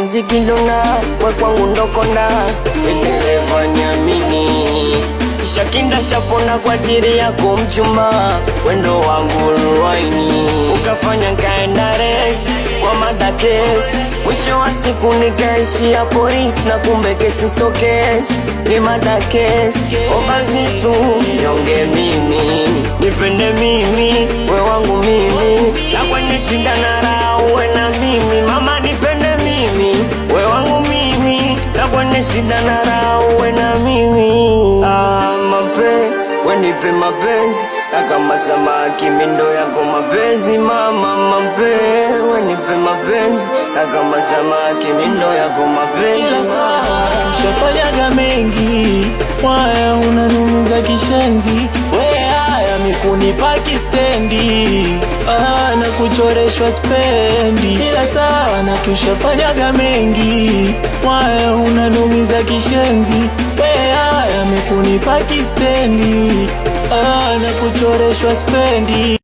mziki ndona, we kwangu ndokona, dereva niamini. Shakinda shapona kwa ajili yako mchumba, wendo wangu ruwaini. Ukafanya nkaenda resi kwa mada kesi, mwisho wa siku nikaishia polisi, na kumbe kesi so kesi, ni mada kesi. O basi tu nyonge mimi, nipende mimi, we wangu mimi, na kwenye shida na raha uwe na mimi. Mama nipende mimi, we wangu mimi, na kwenye shida na raha uwe na mimi. Wenipe mapenzi na kama samaki mindo yako mapenzi. Mama mape, wenipe mapenzi na kama samaki mindo yako mapenzi. Kila saa ushafanyaga mengi, waya unanumiza kishenzi. We haya mikunipa kistendi, na kuchoreshwa spendi. Kila saa na tushafanyaga mengi, waya unanumiza kishenzi. We haya mikunipa kistendi, na kuchoreshwa spendi.